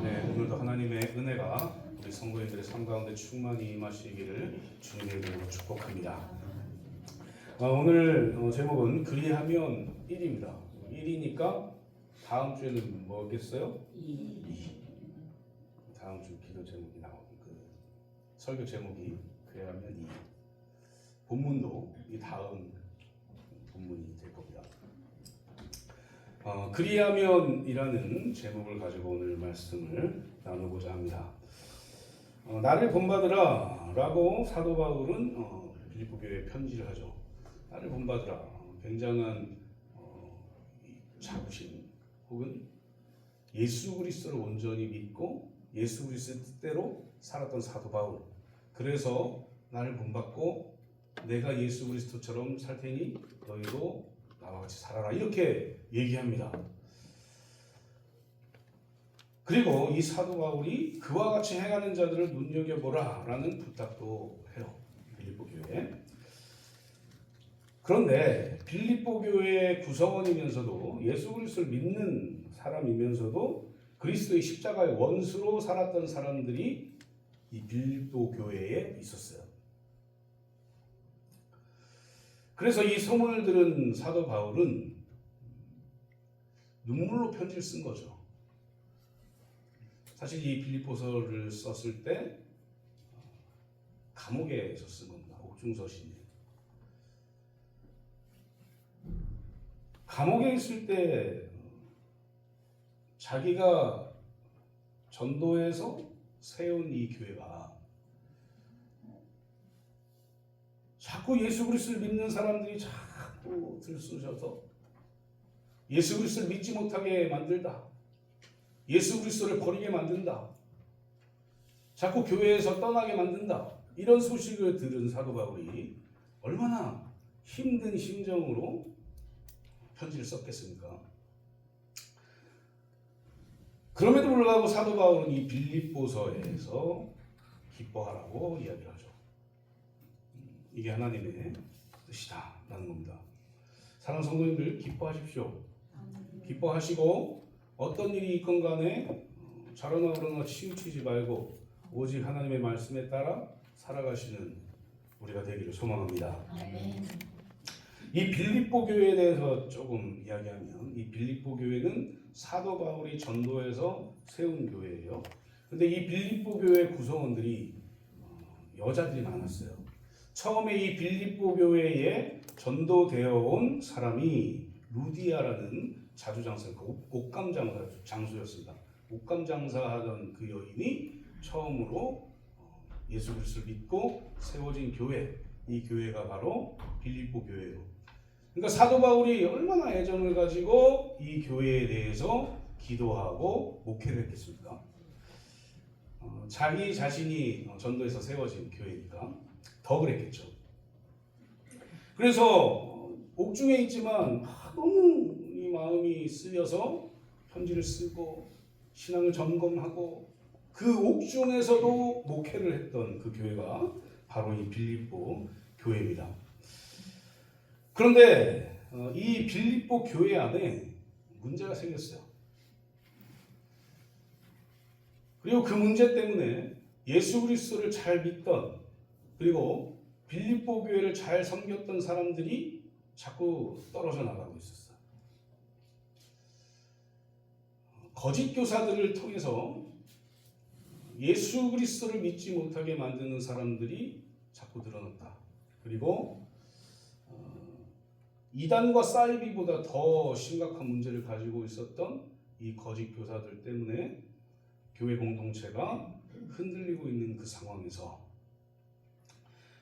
네, 오늘도 하나님의 은혜가 우리 성도님들의 삶 가운데 충만히 임하시기를 주님의 이름으로 축복합니다. 오늘 제목은 그리하면 1입니다. 1이니까 다음 주에는 뭐겠어요? 2. 다음 주 기도 제목이 나오는 그 설교 제목이 그리하면 2. 본문도 이 다음 본문이 될 겁니다. 그리하면이라는 제목을 가지고 오늘 말씀을 나누고자 합니다. 나를 본받으라 라고 사도 바울은 빌립보 교회에 편지를 하죠. 나를 본받으라. 굉장한 자부심 혹은 예수 그리스도를 온전히 믿고 예수 그리스도의 뜻대로 살았던 사도 바울. 그래서 나를 본받고 내가 예수 그리스도처럼 살 테니 너희도 나와 같이 살아라 이렇게 얘기합니다. 그리고 이 사도 바울이 그와 같이 행하는 자들을 눈여겨보라 라는 부탁도 해요. 빌립보 교회에. 그런데 빌립보 교회의 구성원이면서도 예수 그리스도를 믿는 사람이면서도 그리스도의 십자가의 원수로 살았던 사람들이 이 빌립보 교회에 있었어요. 그래서 이 소문을 들은 사도 바울은 눈물로 편지를 쓴 거죠. 사실 이 빌립보서를 썼을 때 감옥에서 쓴 겁니다. 옥중서신이. 감옥에 있을 때 자기가 전도해서 세운 이 교회가 자꾸 예수 그리스도를 믿는 사람들이 자꾸 들쑤셔서 예수 그리스도를 믿지 못하게 만들다. 예수 그리스도를 버리게 만든다. 자꾸 교회에서 떠나게 만든다. 이런 소식을 들은 사도 바울이 얼마나 힘든 심정으로 편지를 썼겠습니까? 그럼에도 불구하고 사도 바울은 이 빌립보서에서 기뻐하라고 이야기를 하죠. 이게 하나님의 뜻이다라는 겁니다. 사랑하는 성도님들 기뻐하십시오. 기뻐하시고 어떤 일이 있건 간에 자라나 오르나 치우치지 말고 오직 하나님의 말씀에 따라 살아가시는 우리가 되기를 소망합니다. 이 빌립보 교회에 대해서 조금 이야기하면 이 빌립보 교회는 사도 바울이 전도해서 세운 교회예요. 근데 이 빌립보 교회 구성원들이 여자들이 많았어요. 처음에 이 빌립보 교회에 전도되어 온 사람이 루디아라는 자주장사, 옷감 장수였습니다. 옷감 장사하던 그 여인이 처음으로 예수 그리스도를 믿고 세워진 교회, 이 교회가 바로 빌립보 교회예요. 그러니까 사도 바울이 얼마나 애정을 가지고 이 교회에 대해서 기도하고 목회를 했겠습니까? 자기 자신이 전도해서 세워진 교회니까 더 그랬겠죠. 그래서 옥중에 있지만 너무 이 마음이 쓰여서 편지를 쓰고 신앙을 점검하고 그 옥중에서도 목회를 했던 그 교회가 바로 이 빌립보 교회입니다. 그런데 이 빌립보 교회 안에 문제가 생겼어요. 그리고 그 문제 때문에 예수 그리스도를 잘 믿던 그리고 빌립보 교회를 잘 섬겼던 사람들이 자꾸 떨어져 나가고 있었어요. 거짓 교사들을 통해서 예수 그리스도를 믿지 못하게 만드는 사람들이 자꾸 늘어났다. 그리고 이단과 사이비보다 더 심각한 문제를 가지고 있었던 이 거짓 교사들 때문에 교회 공동체가 흔들리고 있는 그 상황에서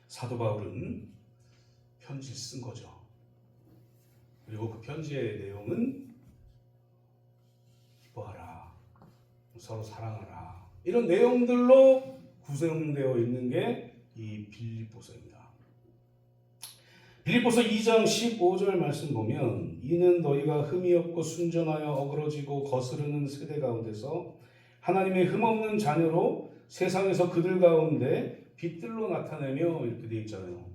사도 바울은 편지를 쓴 거죠. 그리고 그 편지의 내용은 기뻐하라, 서로 사랑하라 이런 내용들로 구성되어 있는 게 이 빌립보서입니다. 빌립보서 2장 15절 말씀 보면 이는 너희가 흠이 없고 순전하여 어그러지고 거스르는 세대 가운데서 하나님의 흠없는 자녀로 세상에서 그들 가운데 빛들로 나타내며 이렇게 되어 있잖아요.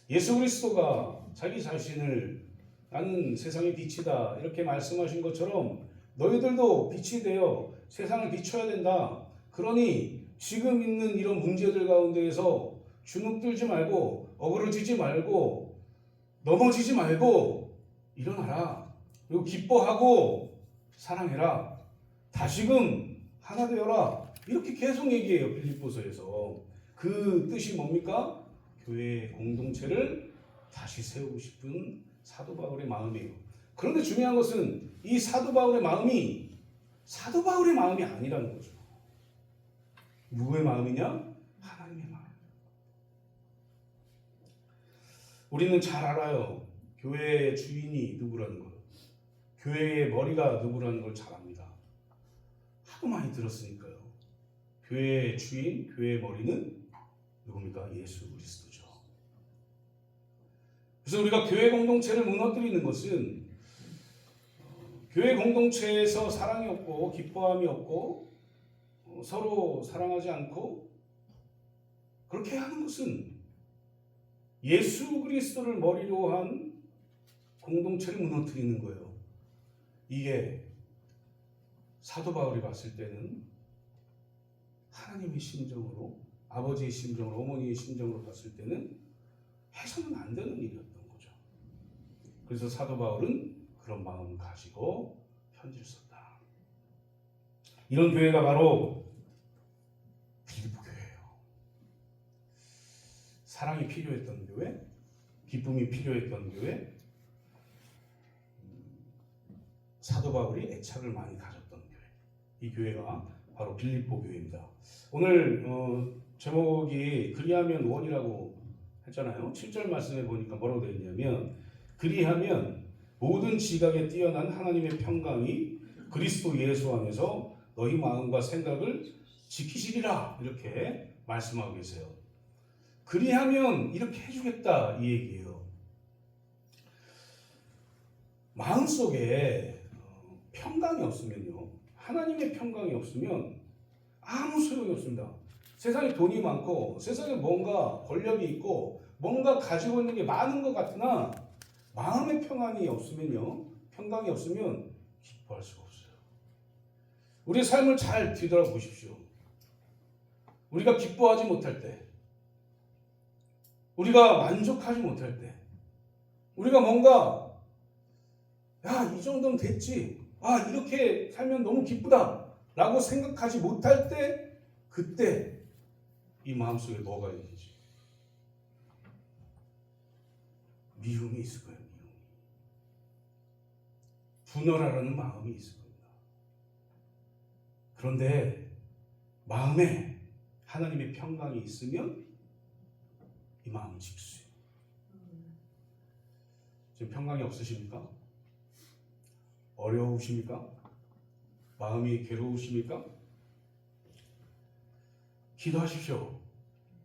예수 그리스도가 자기 자신을 나는 세상의 빛이다 이렇게 말씀하신 것처럼 너희들도 빛이 되어 세상을 비춰야 된다. 그러니 지금 있는 이런 문제들 가운데에서 주눅들지 말고 어그러지지 말고 넘어지지 말고 일어나라. 그리고 기뻐하고 사랑해라. 다시금 하나 되어라. 이렇게 계속 얘기해요. 빌립보서에서. 그 뜻이 뭡니까? 교회의 공동체를 다시 세우고 싶은 사도 바울의 마음이에요. 그런데 중요한 것은 이 사도 바울의 마음이 사도 바울의 마음이 아니라는 거죠. 누구의 마음이냐? 하나님의 마음. 우리는 잘 알아요. 교회의 주인이 누구라는 걸. 교회의 머리가 누구라는 걸 잘 압니다. 하도 많이 들었으니까요. 교회의 주인, 교회의 머리는 누굽니까? 예수 그리스도죠. 그래서 우리가 교회 공동체를 무너뜨리는 것은 교회 공동체에서 사랑이 없고 기뻐함이 없고 서로 사랑하지 않고 그렇게 하는 것은 예수 그리스도를 머리로 한 공동체를 무너뜨리는 거예요. 이게 사도 바울이 봤을 때는 하나님의 심정으로, 아버지의 심정으로, 어머니의 심정으로 봤을 때는 해서는 안 되는 일이었던 거죠. 그래서 사도 바울은 그런 마음을 가지고 편지를 썼다. 이런 교회가 바로 빌립보 교회예요. 사랑이 필요했던 교회, 기쁨이 필요했던 교회, 사도 바울이 애착을 많이 가졌던 교회. 이 교회가 바로 빌립보 교회입니다. 오늘 제목이 그리하면 원이라고 했잖아요. 7절 말씀에 보니까 뭐라고 되어 있냐면 그리하면 모든 지각에 뛰어난 하나님의 평강이 그리스도 예수 안에서 너희 마음과 생각을 지키시리라 이렇게 말씀하고 계세요. 그리하면 이렇게 해주겠다 이 얘기예요. 마음속에 평강이 없으면요, 하나님의 평강이 없으면 아무 소용이 없습니다. 세상에 돈이 많고 세상에 뭔가 권력이 있고 뭔가 가지고 있는 게 많은 것 같으나 마음의 평안이 없으면요, 평강이 없으면 기뻐할 수가 없어요. 우리의 삶을 잘 뒤돌아보십시오. 우리가 기뻐하지 못할 때, 우리가 만족하지 못할 때, 우리가 뭔가 이 정도면 됐지, 이렇게 살면 너무 기쁘다 라고 생각하지 못할 때, 그때 이 마음속에 뭐가 있는지 미움이 있을 거예요. 분열하라는 마음이 있을 겁니다. 그런데 마음에 하나님의 평강이 있으면 이 마음을 지킬 수 있어요. 지금 평강이 없으십니까? 어려우십니까? 마음이 괴로우십니까? 기도하십시오.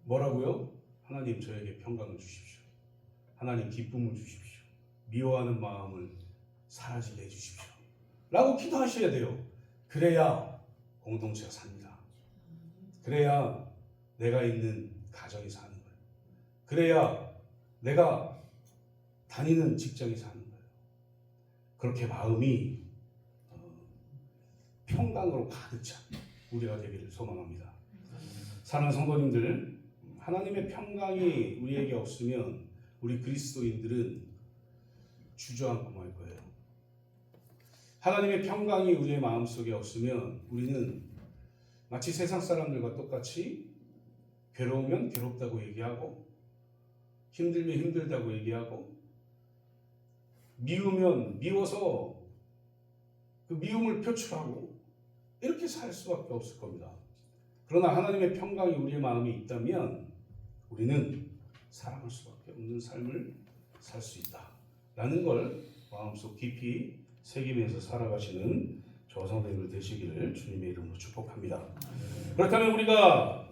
뭐라고요? 하나님 저에게 평강을 주십시오. 하나님 기쁨을 주십시오. 미워하는 마음을 사라지게 해주십시오. 라고 기도하셔야 돼요. 그래야 공동체가 삽니다. 그래야 내가 있는 가정이 사는 거예요. 그래야 내가 다니는 직장이 사는 거예요. 그렇게 마음이 평강으로 가득 찬 우리가 되기를 소망합니다. 사랑하는 성도님들, 하나님의 평강이 우리에게 없으면 우리 그리스도인들은 주저앉고 말 거예요. 하나님의 평강이 우리의 마음속에 없으면 우리는 마치 세상 사람들과 똑같이 괴로우면 괴롭다고 얘기하고 힘들면 힘들다고 얘기하고 미우면 미워서 그 미움을 표출하고 이렇게 살 수밖에 없을 겁니다. 그러나 하나님의 평강이 우리의 마음에 있다면 우리는 사랑할 수밖에 없는 삶을 살 수 있다라는 걸 마음속 깊이 새기면서 살아가시는 저와 성도님들 되시기를 주님의 이름으로 축복합니다. 그렇다면 우리가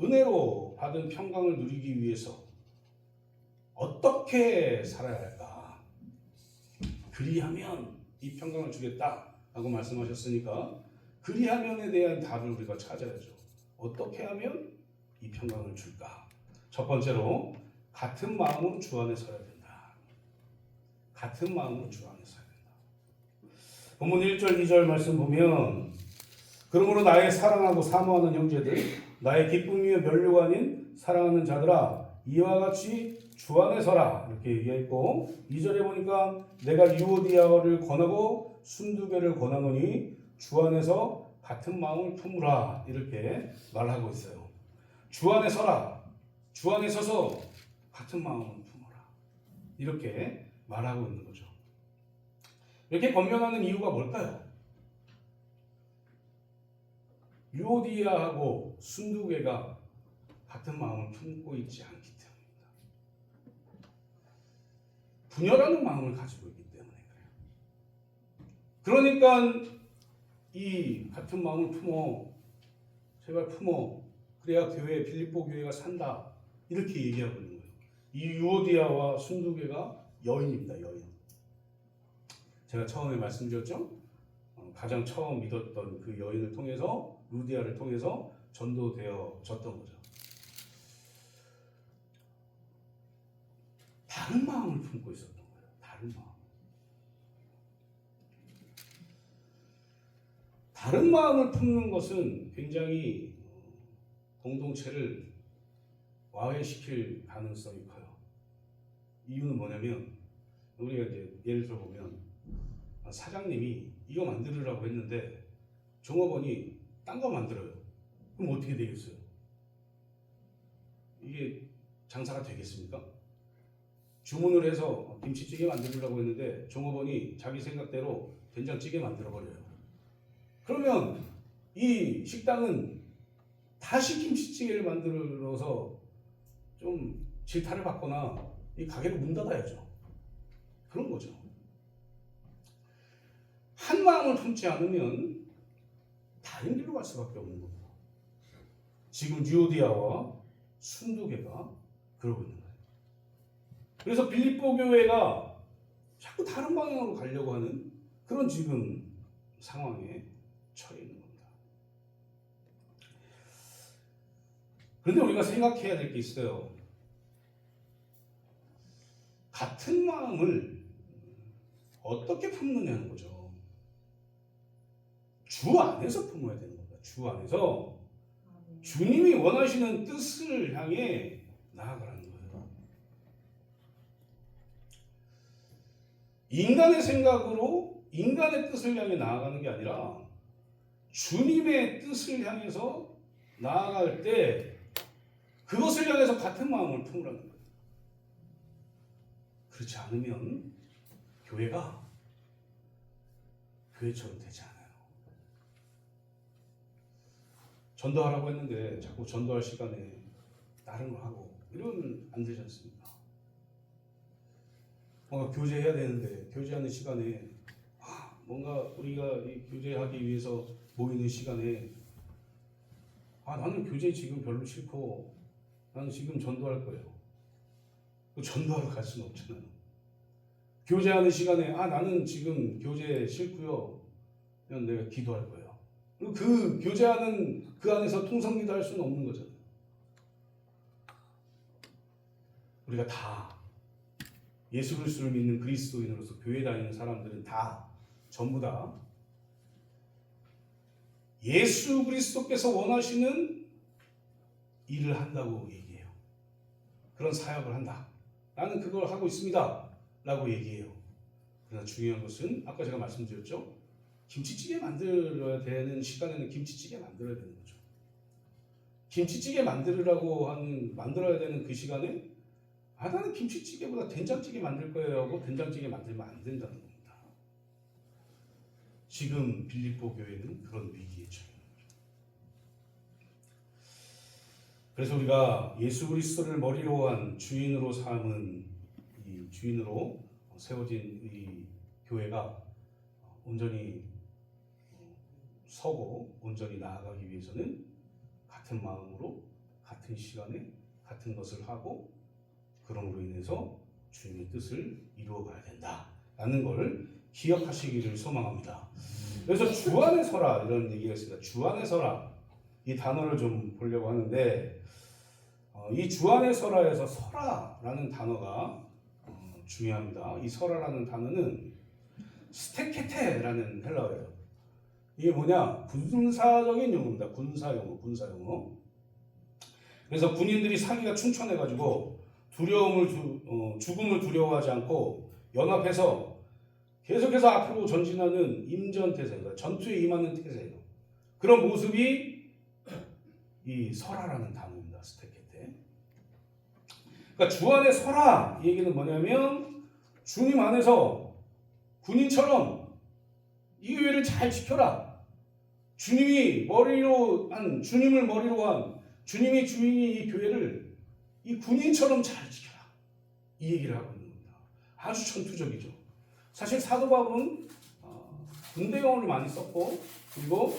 은혜로 받은 평강을 누리기 위해서 어떻게 살아야 할까? 그리하면 이 평강을 주겠다라고 말씀하셨으니까 그리하면에 대한 답을 우리가 찾아야죠. 어떻게 하면 이 평강을 줄까? 첫 번째로 같은 마음으로 주 안에 서야 된다. 같은 마음으로 주 안에 서야 된다. 본문 1절 2절 말씀 보면 그러므로 나의 사랑하고 사모하는 형제들 나의 기쁨이며 면류가 아닌 사랑하는 자들아 이와 같이 주 안에 서라 이렇게 얘기했고 2절에 보니까 내가 유오디아를 권하고 순두개를 권하노니 주 안에서 같은 마음을 품으라 이렇게 말하고 있어요. 주 안에 서라. 주 안에 서서 같은 마음을 품어라. 이렇게 말하고 있는 거죠. 이렇게 권면하는 이유가 뭘까요? 유오디아하고 순두개가 같은 마음을 품고 있지 않기 때문입니다. 분열하는 마음을 가지고 있기 때문에 그래요. 그러니까 이 같은 마음을 품어, 제발 품어, 그래야 교회 빌립보 교회가 산다 이렇게 얘기하고 있는 거예요. 이 유오디아와 순두개가 여인입니다. 여인. 제가 처음에 말씀드렸죠. 가장 처음 믿었던 그 여인을 통해서 루디아를 통해서 전도되어졌던 거죠. 다른 마음을 품고 있었던 거예요. 다른 마음. 다른 마음을 품는 것은 굉장히 공동체를 와해시킬 가능성이 커요. 이유는 뭐냐면 우리가 이제 예를 들어 보면 사장님이 이거 만들으라고 했는데 종업원이 딴 거 만들어요. 그럼 어떻게 되겠어요? 이게 장사가 되겠습니까? 주문을 해서 김치찌개 만들으라고 했는데 종업원이 자기 생각대로 된장찌개 만들어버려요. 그러면 이 식당은 다시 김치찌개를 만들어서 좀 질타를 받거나 이 가게를 문 닫아야죠. 그런 거죠. 한 마음을 품지 않으면 다른 길로 갈 수밖에 없는 겁니다. 지금 유오디아와 순두개가 그러고 있는 거예요. 그래서 빌립보 교회가 자꾸 다른 방향으로 가려고 하는 그런 지금 상황에 처해 있는 겁니다. 그런데 우리가 생각해야 될 게 있어요. 같은 마음을 어떻게 품느냐는 거죠. 주 안에서 품어야 되는 겁니다. 주 안에서 주님이 원하시는 뜻을 향해 나아가라는 거예요. 인간의 생각으로 인간의 뜻을 향해 나아가는 게 아니라 주님의 뜻을 향해서 나아갈 때 그것을 향해서 같은 마음을 품으라는 거예요. 그렇지 않으면 교회가 교회처럼 되지 않아요. 전도하라고 했는데 자꾸 전도할 시간에 다른 거 하고 이러면 안 되지 않습니까? 뭔가 교제해야 되는데 교제하는 시간에 뭔가 우리가 이 교제하기 위해서 모이는 시간에 나는 교제 지금 별로 싫고 나는 지금 전도할 거예요. 전도하러 갈 수는 없잖아요. 교제하는 시간에 나는 지금 교제 싫고요. 그냥 내가 기도할 거예요. 그 교제하는 그 안에서 통성기도 할 수는 없는 거잖아요. 우리가 다 예수 그리스도를 믿는 그리스도인으로서 교회 다니는 사람들은 다 전부 다 예수 그리스도께서 원하시는 일을 한다고 얘기해요. 그런 사역을 한다. 나는 그걸 하고 있습니다. 라고 얘기해요. 그러나 중요한 것은 아까 제가 말씀드렸죠. 김치찌개 만들어야 되는 시간에는 김치찌개 만들어야 되는 거죠. 김치찌개 만들어야 되는 그 시간에 나는 김치찌개보다 된장찌개 만들 거예요 하고 된장찌개 만들면 안 된다는 겁니다. 지금 빌립보 교회는 그런 위기에 처해 있는 거죠. 그래서 우리가 예수 그리스도를 머리로 한 주인으로 삼은 이 주인으로 세워진 이 교회가 온전히 서고 온전히 나아가기 위해서는 같은 마음으로 같은 시간에 같은 것을 하고 그럼으로 인해서 주님의 뜻을 이루어가야 된다라는 걸 기억하시기를 소망합니다. 그래서 주 안에 서라 이런 얘기가 있습니다. 주 안에 서라 이 단어를 좀 보려고 하는데 이 주 안에 서라에서 서라라는 단어가 중요합니다. 이 서라라는 단어는 스테케테라는 헬라어예요. 이게 뭐냐? 군사적인 용어입니다. 군사 용어. 그래서 군인들이 사기가 충천해가지고 죽음을 두려워하지 않고 연합해서 계속해서 앞으로 전진하는 임전태세가 전투에 임하는 태세예요. 그런 모습이 이 설하라는 단어입니다. 스테케테. 그러니까 주 안에 설하 이 얘기는 뭐냐면 주님 안에서 군인처럼 이 교회를 잘 지켜라. 주님을 머리로 한 주님이 주인이 이 교회를 이 군인처럼 잘 지켜라. 이 얘기를 하고 있는 겁니다. 아주 전투적이죠. 사실 사도 바울은 군대 용어를 많이 썼고 그리고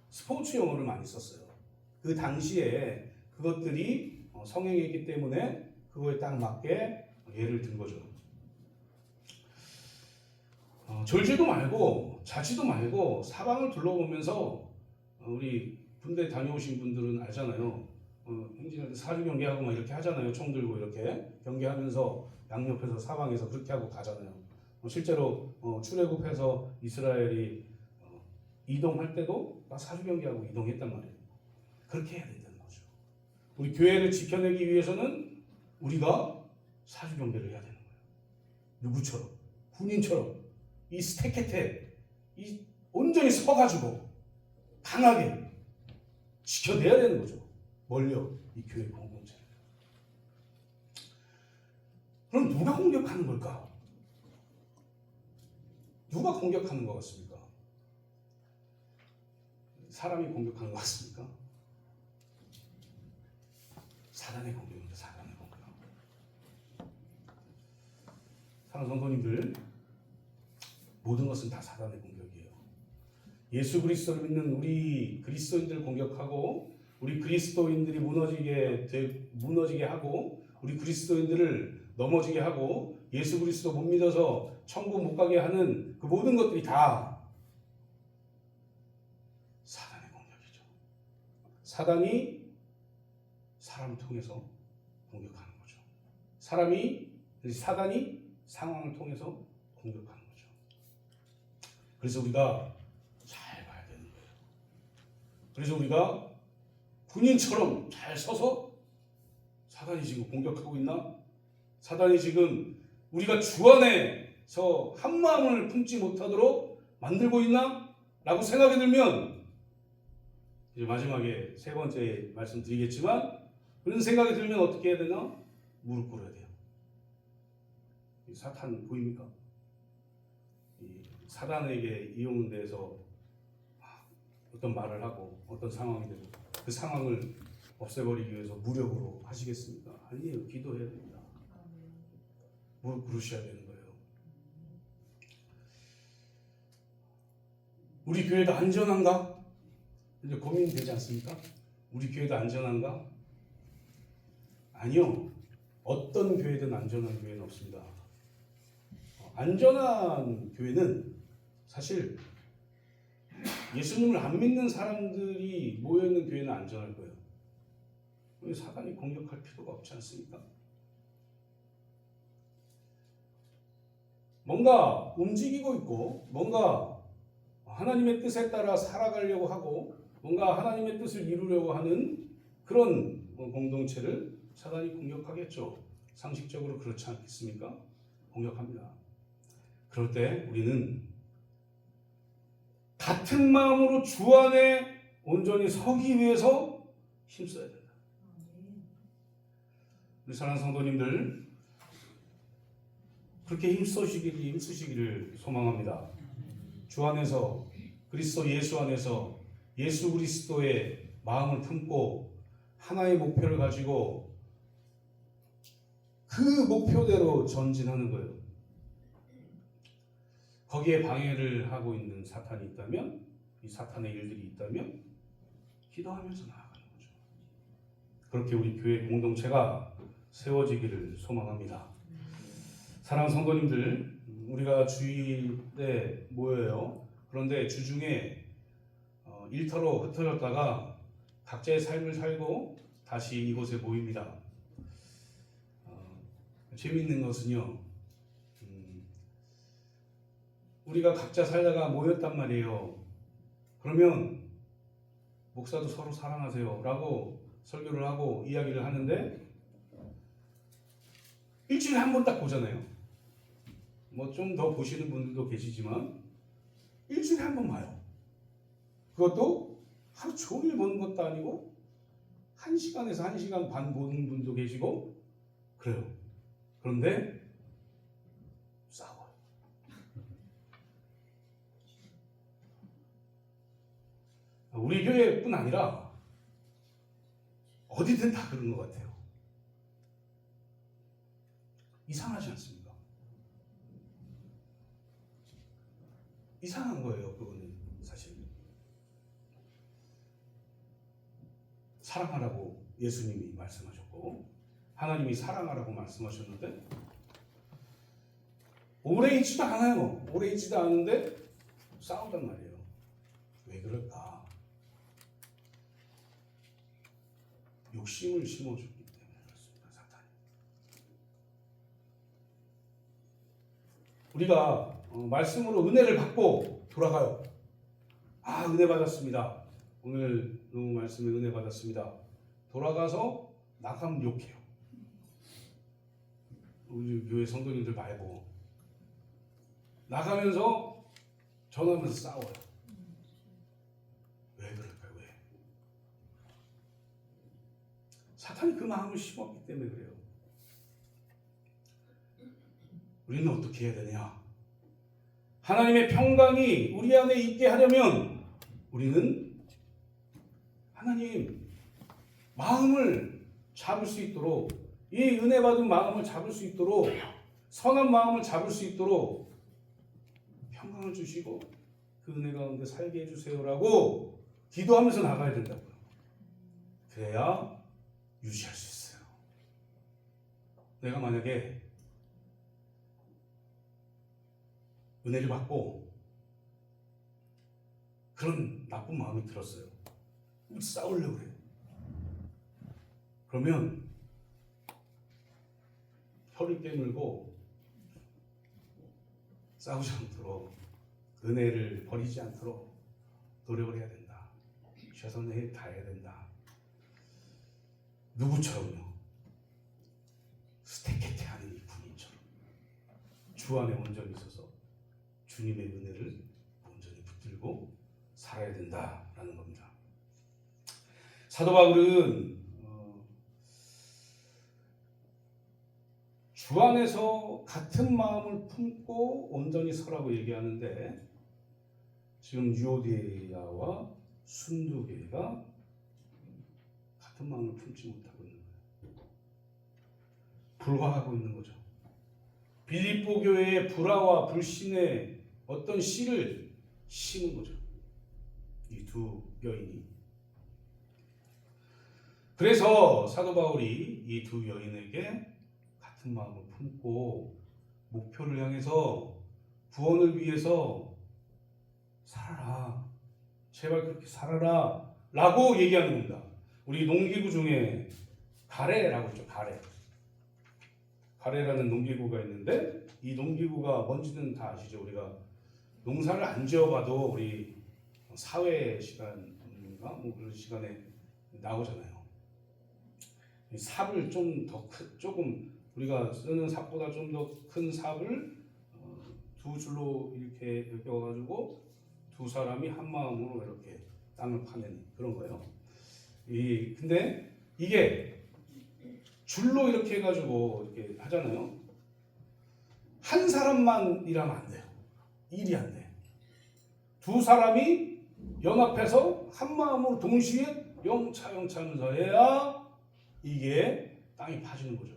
스포츠 용어를 많이 썼어요. 그 당시에 그것들이 성행이기 때문에 그거에 딱 맞게 예를 든 거죠. 졸지도 말고 자지도 말고 사방을 둘러보면서 우리 군대 다녀오신 분들은 알잖아요. 행진할 때 사주 경계하고 막 이렇게 하잖아요. 총 들고 이렇게 경계하면서 양옆에서 사방에서 그렇게 하고 가잖아요. 실제로 출애굽해서 이스라엘이 이동할 때도 막 사주 경계하고 이동했단 말이에요. 그렇게 해야 된다는 거죠. 우리 교회를 지켜내기 위해서는 우리가 사주 경계를 해야 되는 거예요. 누구처럼? 군인처럼 이 스테케테 이 온전히 서가지고 강하게 지켜내야 되는 거죠. 뭘요? 이 교회 공동체. 그럼 누가 공격하는 걸까? 누가 공격하는 것 같습니까? 사람이 공격하는 것 같습니까? 사단의 공격입니다. 사단의 공격. 사랑하는 성도님들, 모든 것은 다 사단의 공격이에요. 예수 그리스도를 믿는 우리 그리스도인들을 공격하고 우리 그리스도인들이 무너지게 하고 우리 그리스도인들을 넘어지게 하고 예수 그리스도 못 믿어서 천국 못 가게 하는 그 모든 것들이 다 사단의 공격이죠. 사단이 사람을 통해서 공격하는 거죠. 사단이 상황을 통해서 공격하는 거죠. 그래서 우리가 잘 봐야 되는 거예요. 그래서 우리가 군인처럼 잘 서서 사단이 지금 공격하고 있나? 사단이 지금 우리가 주 안에서 한 마음을 품지 못하도록 만들고 있나? 라고 생각이 들면 이제 마지막에 세 번째 말씀드리겠지만 그런 생각이 들면 어떻게 해야 되나? 무릎 꿇어야 돼요. 사탄 보입니까? 사단에게 이용돼서 어떤 말을 하고 어떤 상황이 되고 그 상황을 없애버리기 위해서 무력으로 하시겠습니까? 아니에요. 기도해야 됩니다. 무릎 꿇으셔야 되는 거예요. 우리 교회도 안전한가? 이제 고민이 되지 않습니까? 우리 교회도 안전한가? 아니요. 어떤 교회든 안전한 교회는 없습니다. 안전한 교회는 사실 예수님을 안 믿는 사람들이 모여있는 교회는 안전할 거예요. 사단이 공격할 필요가 없지 않습니까? 뭔가 움직이고 있고 뭔가 하나님의 뜻에 따라 살아가려고 하고 뭔가 하나님의 뜻을 이루려고 하는 그런 공동체를 사단이 공격하겠죠. 상식적으로 그렇지 않겠습니까? 공격합니다. 그럴 때 우리는 같은 마음으로 주 안에 온전히 서기 위해서 힘써야 된다. 우리 사랑하는 성도님들 그렇게 힘쓰시기를 소망합니다. 주 안에서 그리스도 예수 안에서 예수 그리스도의 마음을 품고 하나의 목표를 가지고 그 목표대로 전진하는 거예요. 거기에 방해를 하고 있는 사탄이 있다면 이 사탄의 일들이 있다면 기도하면서 나아가는 거죠. 그렇게 우리 교회 공동체가 세워지기를 소망합니다. 사랑하는 성도님들 우리가 주일에 모여요. 그런데 주중에 일터로 흩어졌다가 각자의 삶을 살고 다시 이곳에 모입니다. 재미있는 것은요. 우리가 각자 살다가 모였단 말이에요. 그러면 목사도 서로 사랑하세요 라고 설교를 하고 이야기를 하는데 일주일에 한 번 딱 보잖아요. 뭐 좀 더 보시는 분들도 계시지만 일주일에 한 번 봐요. 그것도 하루 종일 보는 것도 아니고 1시간에서 1시간 반 보는 분도 계시고 그래요. 그런데 싸워요. 우리 교회뿐 아니라 어디든 다 그런 것 같아요. 이상하지 않습니까? 이상한 거예요. 그거는 사실. 사랑하라고 예수님이 말씀하셨고 하나님이 사랑하라고 말씀하셨는데 오래 있지도 않아요. 오래 있지도 않은데 싸우단 말이에요. 왜 그럴까? 욕심을 심어줬기 때문에 그렇습니다. 사탄이. 우리가 말씀으로 은혜를 받고 돌아가요. 아, 은혜 받았습니다. 오늘 너무 말씀에 은혜 받았습니다. 돌아가서 나가면 욕해요. 우리 교회 성도님들 말고 나가면서 전화하면서 싸워요. 왜 그럴까요? 왜? 사탄이 그 마음을 심었기 때문에 그래요. 우리는 어떻게 해야 되냐? 하나님의 평강이 우리 안에 있게 하려면 우리는 하나님 마음을 잡을 수 있도록 이 은혜 받은 마음을 잡을 수 있도록 선한 마음을 잡을 수 있도록 평강을 주시고 그 은혜 가운데 살게 해주세요라고 기도하면서 나가야 된다고요. 그래야 유지할 수 있어요. 내가 만약에 은혜를 받고 그런 나쁜 마음이 들었어요. 싸우려고 그래요. 그러면 혀를 깨물고 싸우지 않도록 은혜를 버리지 않도록 노력을 해야 된다. 최선을 다해야 된다. 누구처럼요? 스테케테 하는 이 군인처럼 주 안에 온전히 있어서 주님의 은혜를 온전히 붙들고 살아야 된다라는 겁니다. 사도 바울은 주 안에서 같은 마음을 품고 온전히 서라고 얘기하는데 지금 유오디아와 순두교회가 같은 마음을 품지 못하고 있는 거예요. 불화하고 있는 거죠. 빌립보 교회의 불화와 불신의 어떤 씨를 심은 거죠. 이 두 여인이. 그래서 사도 바울이 이 두 여인에게 같은 마음을 품고 목표를 향해서 구원을 위해서 살아라. 제발 그렇게 살아라. 라고 얘기하는 겁니다. 우리 농기구 중에 가래라고 있죠. 가래라는 농기구가 있는데 이 농기구가 뭔지는 다 아시죠? 우리가 농사를 안 지어봐도 우리 사회 시간인가 뭐 그런 시간에 나오잖아요. 삽을 좀 더 조금 우리가 쓰는 삽보다 좀 더 큰 삽을 두 줄로 이렇게 엮어가지고 두 사람이 한 마음으로 이렇게 땅을 파내는 그런 거예요. 근데 이게 줄로 이렇게 해가지고 이렇게 하잖아요. 한 사람만 일하면 안 돼요. 일이 안 돼. 두 사람이 연합해서 한 마음으로 동시에 영차하면서 해야 이게 땅이 파지는 거죠.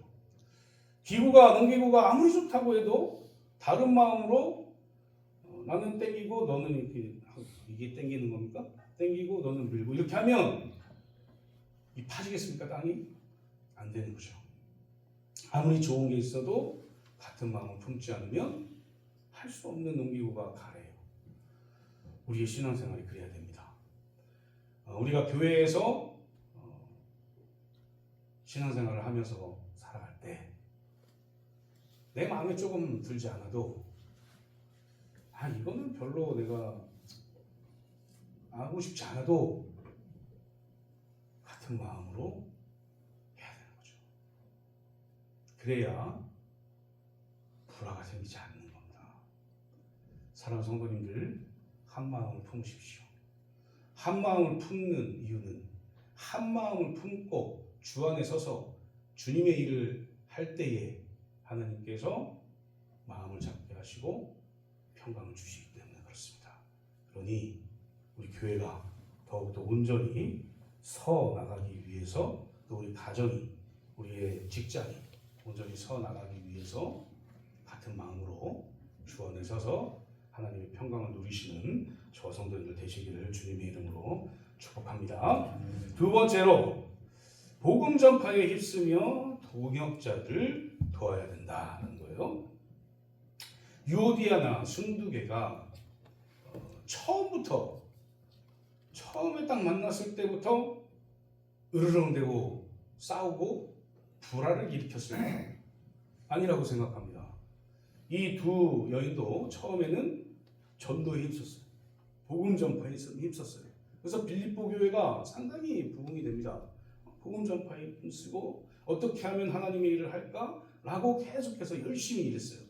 농기구가 아무리 좋다고 해도 다른 마음으로 나는 땡기고 너는 이렇게 이게 땡기는 겁니까? 땡기고 너는 밀고 이렇게 하면 이 파지겠습니까? 땅이? 안 되는 거죠. 아무리 좋은 게 있어도 같은 마음을 품지 않으면 할 수 없는 농기구가 가래요. 우리의 신앙생활이 그래야 됩니다. 우리가 교회에서 신앙생활을 하면서 살아갈 때 내 마음에 조금 들지 않아도 이거는 별로 내가 하고 싶지 않아도 같은 마음으로 해야 되는 거죠. 그래야 불화가 생기지 않는 겁니다. 사랑하는 성도님들, 한 마음을 품으십시오. 한 마음을 품는 이유는 한 마음을 품고 주 안에 서서 주님의 일을 할 때에 하나님께서 마음을 잡게 하시고 평강을 주시기 때문에 그렇습니다. 그러니 우리 교회가 더욱더 온전히 서 나가기 위해서, 또 우리 가정이, 우리의 직장이 온전히 서 나가기 위해서 같은 마음으로 주 안에 서서 하나님의 평강을 누리시는 저와 성도님들 되시기를 주님의 이름으로 축복합니다. 두 번째로, 복음 전파에 힘쓰며 동역자를 도와야 된다는 거예요. 유오디아나 순두개가 처음에 딱 만났을 때부터 으르렁대고 싸우고 불화를 일으켰어요. 아니라고 생각합니다. 이 두 여인도 처음에는 전도에 힘썼어요. 복음 전파에 힘썼어요. 그래서 빌립보 교회가 상당히 부흥이 됩니다. 복음 전파에 힘쓰고 어떻게 하면 하나님의 일을 할까? 라고 계속해서 열심히 일했어요.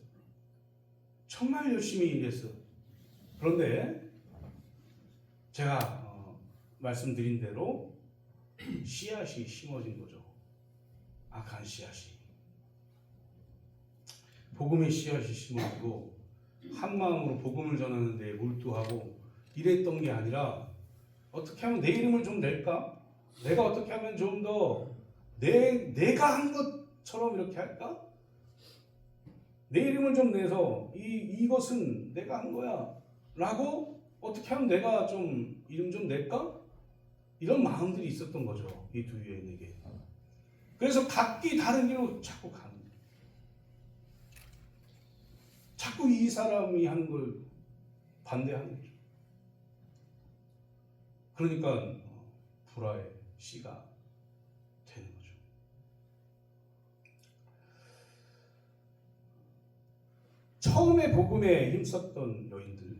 정말 열심히 일했어요. 그런데 제가 말씀드린 대로 씨앗이 심어진 거죠. 악한 씨앗이. 복음의 씨앗이 심어지고 한 마음으로 복음을 전하는 데 몰두하고 이랬던 게 아니라, 어떻게 하면 내 이름을 좀 낼까? 내가 어떻게 하면 좀 더 내가 한 것처럼 이렇게 할까? 내 이름을 좀 내서 이것은 내가 한 거야 라고, 어떻게 하면 내가 좀 이름 좀 낼까? 이런 마음들이 있었던 거죠, 이 두 여인에게. 그래서 각기 다른 길로 자꾸 가는 거예요. 자꾸 이 사람이 하는 걸 반대하는 거죠. 그러니까 불화의 씨가 되는 거죠. 처음에 복음에 힘썼던 여인들,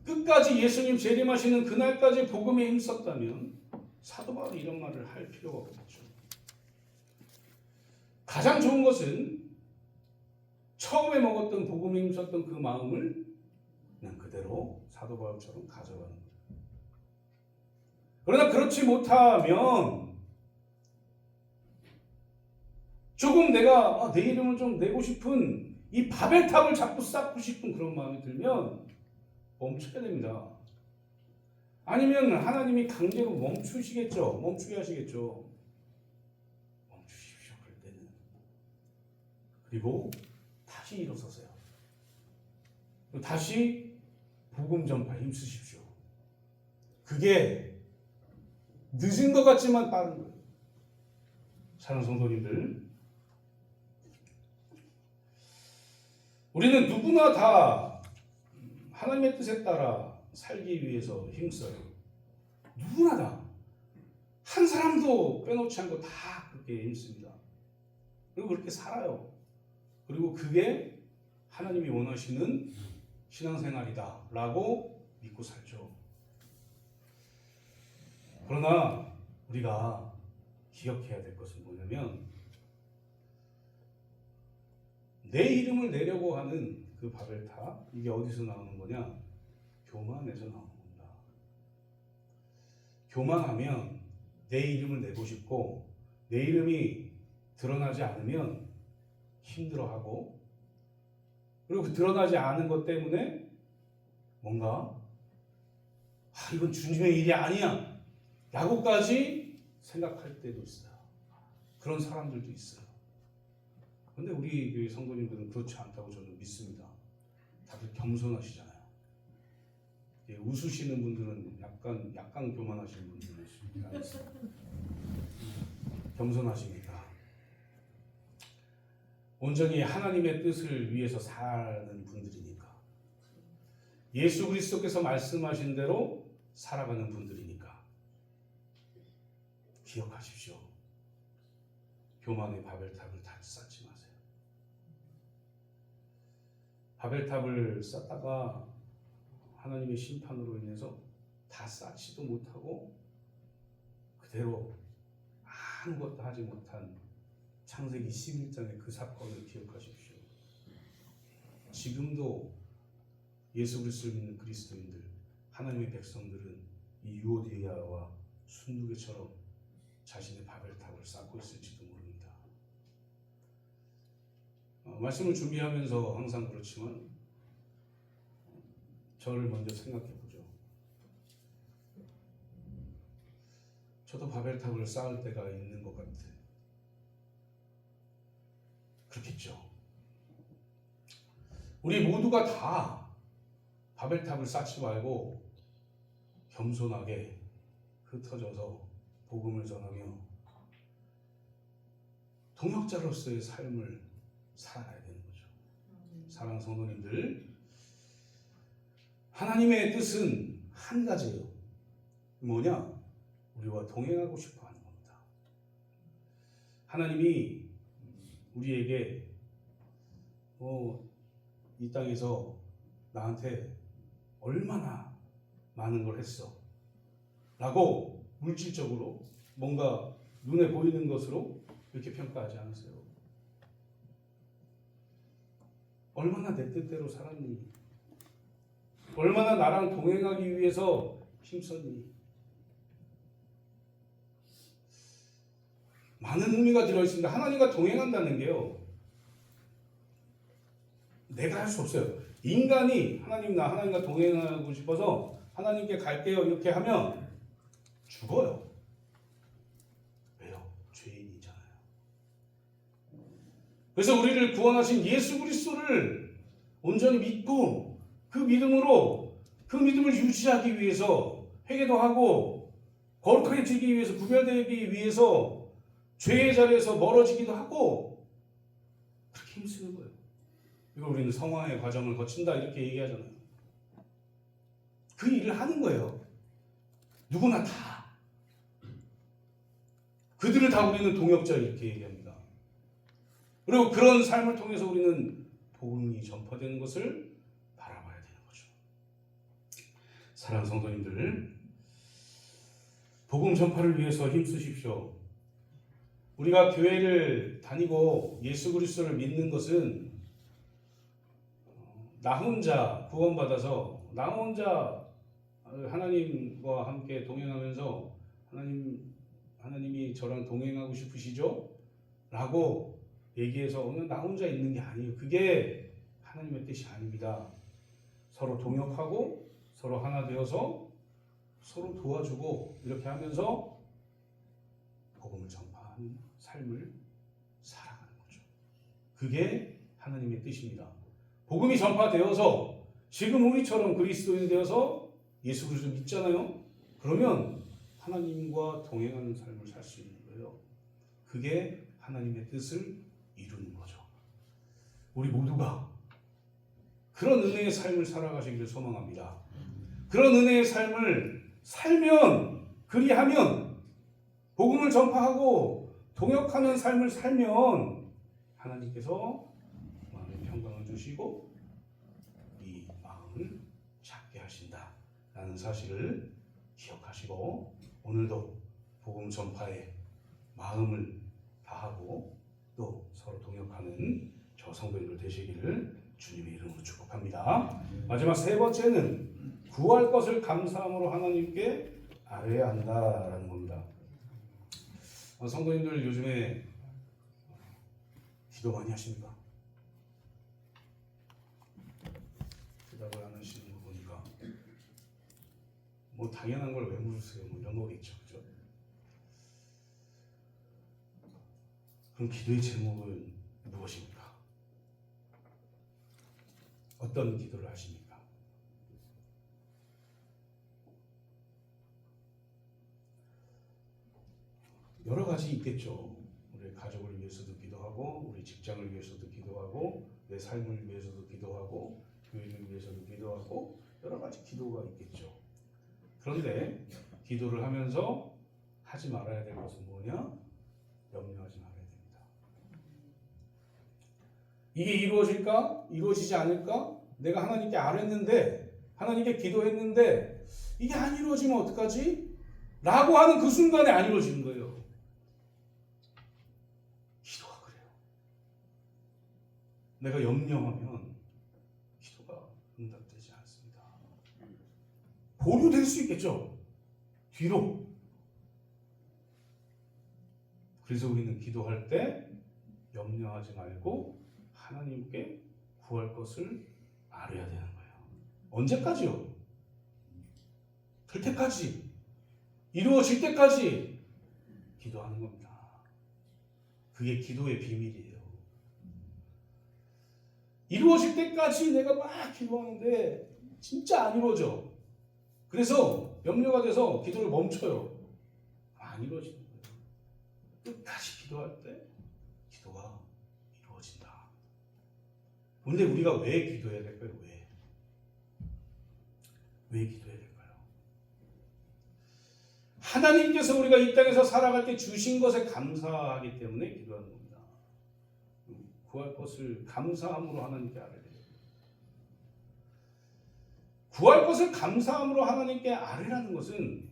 끝까지 예수님 재림하시는 그날까지 복음에 힘썼다면 사도 바울이 이런 말을 할 필요가 없겠죠. 가장 좋은 것은 처음에 먹었던 복음에 힘썼던 그 마음을 그냥 그대로 사도 바울처럼 가져가는 거예요. 그러나 그렇지 못하면 조금 내가 내 이름을 좀 내고 싶은, 이 바벨탑을 자꾸 쌓고 싶은 그런 마음이 들면 멈추게 됩니다. 아니면 하나님이 강제로 멈추게 하시겠죠. 멈추십시오, 그럴 때는. 그리고 다시 일어서세요. 다시 복음 전파에 힘쓰십시오. 그게 늦은 것 같지만 빠른 거예요. 사랑하는 성도님들, 우리는 누구나 다 하나님의 뜻에 따라 살기 위해서 힘써요. 누구나 다. 한 사람도 빼놓지 않고 다 그렇게 힘씁니다. 그리고 그렇게 살아요. 그리고 그게 하나님이 원하시는 신앙생활이다 라고 믿고 살죠. 그러나 우리가 기억해야 될 것은 뭐냐면, 내 이름을 내려고 하는 그 바벨탑, 이게 어디서 나오는 거냐? 교만에서 나오는 겁니다. 교만하면 내 이름을 내고 싶고, 내 이름이 드러나지 않으면 힘들어하고, 그리고 그 드러나지 않은 것 때문에 뭔가 이건 주님의 일이 아니야 라고까지 생각할 때도 있어요. 그런 사람들도 있어요. 그런데 우리 교회 성도님들은 그렇지 않다고 저는 믿습니다. 다들 겸손하시잖아요. 웃으시는 분들은 약간 교만하시는 분들이 있습니다. 겸손하십니다. 온전히 하나님의 뜻을 위해서 사는 분들이니까, 예수 그리스도께서 말씀하신 대로 살아가는 분들이니까 기억하십시오. 교만의 바벨탑을 다 쌓지 마세요. 바벨탑을 쌓다가 하나님의 심판으로 인해서 다 쌓지도 못하고 그대로 아무것도 하지 못한 창세기 11장의 그 사건을 기억하십시오. 지금도 예수 그리스도를 믿는 그리스도인들, 하나님의 백성들은 이 유오디아와 순두개처럼 자신의 바벨탑을 쌓고 있을지도 모릅니다. 말씀을 준비하면서 항상 그렇지만 저를 먼저 생각해 보죠. 저도 바벨탑을 쌓을 때가 있는 것 같아요. 그렇겠죠. 우리 모두가 다 바벨탑을 쌓지 말고 겸손하게 흩어져서 복음을 전하며 동역자로서의 삶을 살아가야 되는 거죠. 사랑하는 성도님들, 하나님의 뜻은 한 가지예요. 뭐냐? 우리와 동행하고 싶어 하는 겁니다. 하나님이 우리에게 이 땅에서 나한테 얼마나 많은 걸 했어 라고 물질적으로 뭔가 눈에 보이는 것으로 이렇게 평가하지 않으세요. 얼마나 내 뜻대로 살았니? 얼마나 나랑 동행하기 위해서 힘썼니? 많은 의미가 들어있습니다. 하나님과 동행한다는 게요, 내가 할 수 없어요. 인간이 하나님과 동행하고 싶어서 하나님께 갈게요 이렇게 하면 죽어요. 왜요? 죄인이잖아요. 그래서 우리를 구원하신 예수 그리스도를 온전히 믿고 그 믿음을 유지하기 위해서 회개도 하고 거룩하게 지기 위해서, 구별되기 위해서 죄의 자리에서 멀어지기도 하고 그렇게 힘쓰는 거예요. 이걸 우리는 성화의 과정을 거친다 이렇게 얘기하잖아요. 그 일을 하는 거예요. 누구나 다. 그들을 다 우리는 동역자 이렇게 얘기합니다. 그리고 그런 삶을 통해서 우리는 복음이 전파되는 것을 바라봐야 되는 거죠. 사랑하는 성도님들, 복음 전파를 위해서 힘쓰십시오. 우리가 교회를 다니고 예수 그리스도를 믿는 것은 나 혼자 구원받아서 나 혼자 하나님과 함께 동행하면서 하나님이 저랑 동행하고 싶으시죠? 라고 얘기해서 그냥 나 혼자 있는 게 아니에요. 그게 하나님의 뜻이 아닙니다. 서로 동역하고 서로 하나 되어서 서로 도와주고 이렇게 하면서 복음을 전파하는 삶을 살아가는 거죠. 그게 하나님의 뜻입니다. 복음이 전파되어서 지금 우리처럼 그리스도인 되어서 예수 그리스도 믿잖아요. 그러면 하나님과 동행하는 삶을 살 수 있는 거예요. 그게 하나님의 뜻을 이루는 거죠. 우리 모두가 그런 은혜의 삶을 살아가시기를 소망합니다. 그런 은혜의 삶을 살면, 그리하면, 복음을 전파하고 동역하는 삶을 살면 하나님께서 마음의 평강을 주시고 이 마음을 작게 하신다라는 사실을 기억하시고 오늘도 복음 전파에 마음을 다하고 또 서로 동역하는 저 성도님들 되시기를 주님의 이름으로 축복합니다. 마지막 세 번째는 구할 것을 감사함으로 하나님께 아뢰야 한다라는 겁니다. 성도님들 요즘에 기도 많이 하십니까? 대답을 안 하시는 거 보니까 뭐 당연한 걸 왜 물으세요? 뭐 이런 거겠죠, 그죠? 그럼 기도의 제목은 무엇입니까? 어떤 기도를 하십니까? 여러 가지 있겠죠. 우리 가족을 위해서도 기도하고, 우리 직장을 위해서도 기도하고, 내 삶을 위해서도 기도하고, 교회를 위해서도 기도하고, 여러 가지 기도가 있겠죠. 그런데 기도를 하면서 하지 말아야 될 것은 뭐냐? 염려하지 말아야 됩니다. 이게 이루어질까? 이루어지지 않을까? 내가 하나님께 아뢰는데 하나님께 기도했는데 이게 안 이루어지면 어떡하지? 라고 하는 그 순간에 안 이루어지는 거예요. 기도가 그래요. 내가 염려하면 기도가 응답되지 않습니다. 보류될 수 있겠죠. 뒤로. 그래서 우리는 기도할 때 염려하지 말고 하나님께 구할 것을 아뢰야 되는 거예요. 언제까지요? 될 때까지, 이루어질 때까지 기도하는 겁니다. 그게 기도의 비밀이에요. 이루어질 때까지 내가 막 기도하는데 진짜 안 이루어져. 그래서 염려가 돼서 기도를 멈춰요. 안 이루어지는 거예요. 끝까지 기도할 때 기도가 이루어진다. 근데 우리가 왜 기도해야 될까요? 왜 기도해야 될까요? 하나님께서 우리가 이 땅에서 살아갈 때 주신 것에 감사하기 때문에 기도하는 겁니다. 구할 것을 감사함으로 하나님께 아뢰야 돼요. 구할 것을 감사함으로 하나님께 아뢰라는 것은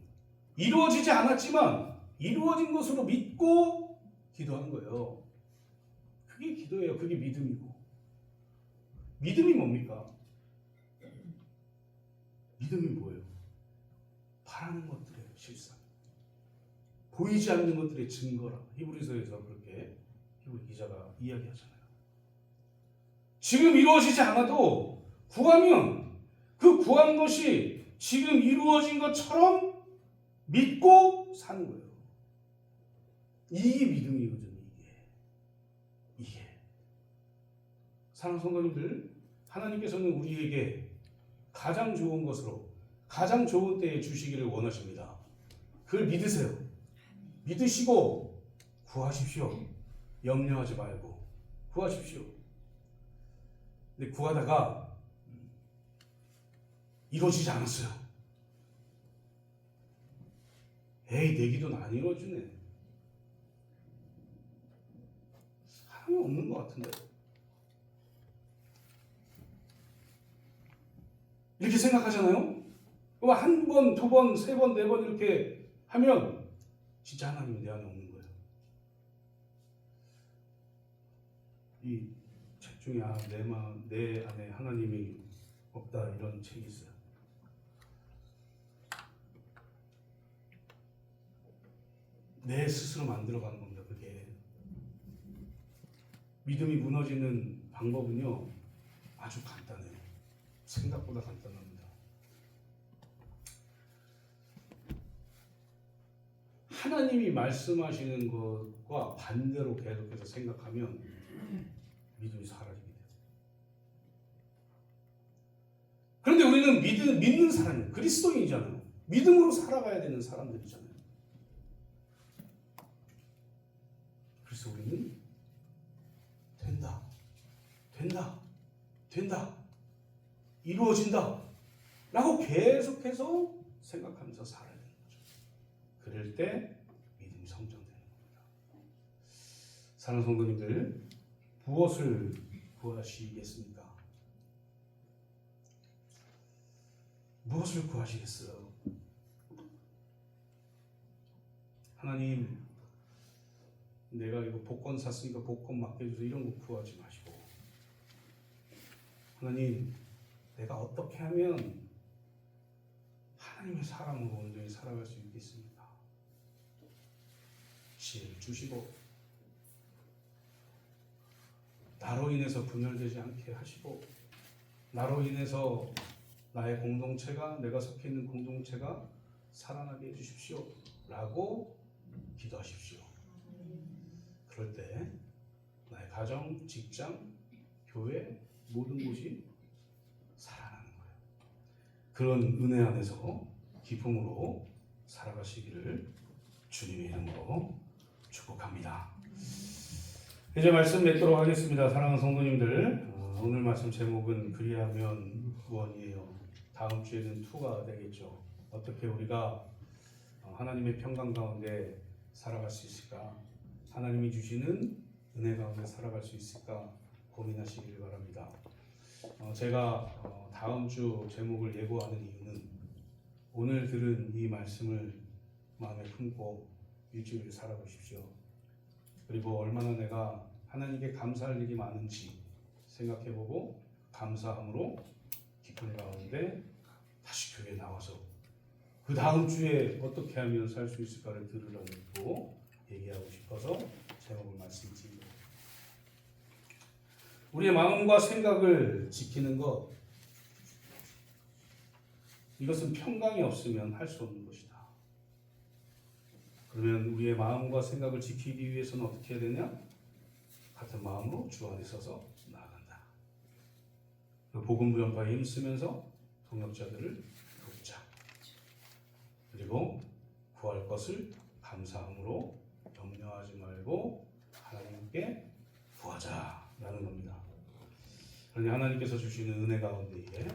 이루어지지 않았지만 이루어진 것으로 믿고 기도하는 거예요. 그게 기도예요. 그게 믿음이고. 믿음이 뭡니까? 믿음이 뭐예요? 바라는 것들의 실상, 보이지 않는 것들의 증거라. 히브리서에서 그렇게 히브리 기자가 이야기하잖아요. 지금 이루어지지 않아도 구하면 그 구한 것이 지금 이루어진 것처럼 믿고 사는 거예요. 이게 믿음이거든요. 이게. 사랑하는 성도님들, 하나님께서는 우리에게 가장 좋은 것으로 가장 좋은 때에 주시기를 원하십니다. 그걸 믿으세요. 믿으시고 구하십시오. 염려하지 말고 구하십시오. 근데 구하다가 이루어지지 않았어요. 에이, 내 기도는 안 이루어지네. 사람이 없는 것 같은데. 이렇게 생각하잖아요. 한 번, 두 번, 세 번, 네 번 이렇게 하면 진짜 하나님은 내 안에 없는 거예요. 이 책 중에 내 안에 하나님이 없다 이런 책이 있어요. 내 스스로 만들어가는 겁니다. 그게 믿음이 무너지는 방법은요 아주 간단해요. 생각보다 간단합니다. 하나님이 말씀하시는 것과 반대로 계속해서 생각하면 믿음이 사라지게 돼요. 그런데 우리는 믿는 사람이에요. 그리스도인이잖아요. 믿음으로 살아가야 되는 사람들이잖아요. 그래서 우리는 된다, 이루어진다 라고 계속해서 생각하면서 살아야 되는 거죠. 그럴 때 믿음이 성장되는 겁니다. 사랑하는 성도님들, 무엇을 구하시겠습니까? 무엇을 구하시겠어요? 하나님, 내가 이거 복권 샀으니까 복권 맡겨줘서 이런 거 구하지 마시고, 하나님, 내가 어떻게 하면 하나님의 사람으로 온전히 살아갈 수 있겠습니까? 지혜를 주시고 나로 인해서 분열되지 않게 하시고 나로 인해서 나의 공동체가, 내가 속해 있는 공동체가 살아나게 해주십시오 라고 기도하십시오. 그럴 때 나의 가정, 직장, 교회 모든 곳이 살아나는 거예요. 그런 은혜 안에서 기쁨으로 살아가시기를 주님의 이름으로 축복합니다. 이제 말씀 맺도록 하겠습니다. 사랑하는 성도님들, 오늘 말씀 제목은 그리하면 무언이에요. 다음 주에는 2가 되겠죠. 어떻게 우리가 하나님의 평강 가운데 살아갈 수 있을까? 하나님이 주시는 은혜 가운데 살아갈 수 있을까? 고민하시길 바랍니다. 제가 다음 주 제목을 예고하는 이유는 오늘 들은 이 말씀을 마음에 품고 일주일 살아보십시오. 그리고 얼마나 내가 하나님께 감사할 일이 많은지 생각해보고 감사함으로 기쁨 가운데 다시 교회에 나와서 그 다음 주에 어떻게 하면 살 수 있을까를 들으려고 얘기하고 싶어서 제목을 말씀드립니다. 우리의 마음과 생각을 지키는 것, 이것은 평강이 없으면 할 수 없는 것이다. 그러면 우리의 마음과 생각을 지키기 위해서는 어떻게 해야 되냐? 같은 마음으로 주 안에 서서 나아간다. 복음 전파에 힘쓰면서 동역자들을 돕자. 그리고 구할 것을 감사함으로 염려하지 말고 하나님께 구하자라는 겁니다. 그러니 하나님께서 주시는 은혜 가운데에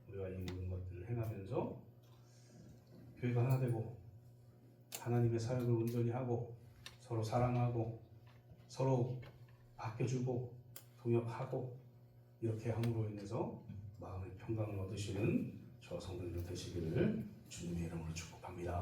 우리가 이 모든 것들을 행하면서 교회가 하나 되고 하나님의 사역을 온전히 하고 서로 사랑하고 서로 아껴주고 동역하고 이렇게 함으로 인해서 마음의 평강을 얻으시는 저 성도님들 되시기를 주님의 이름으로 축복합니다.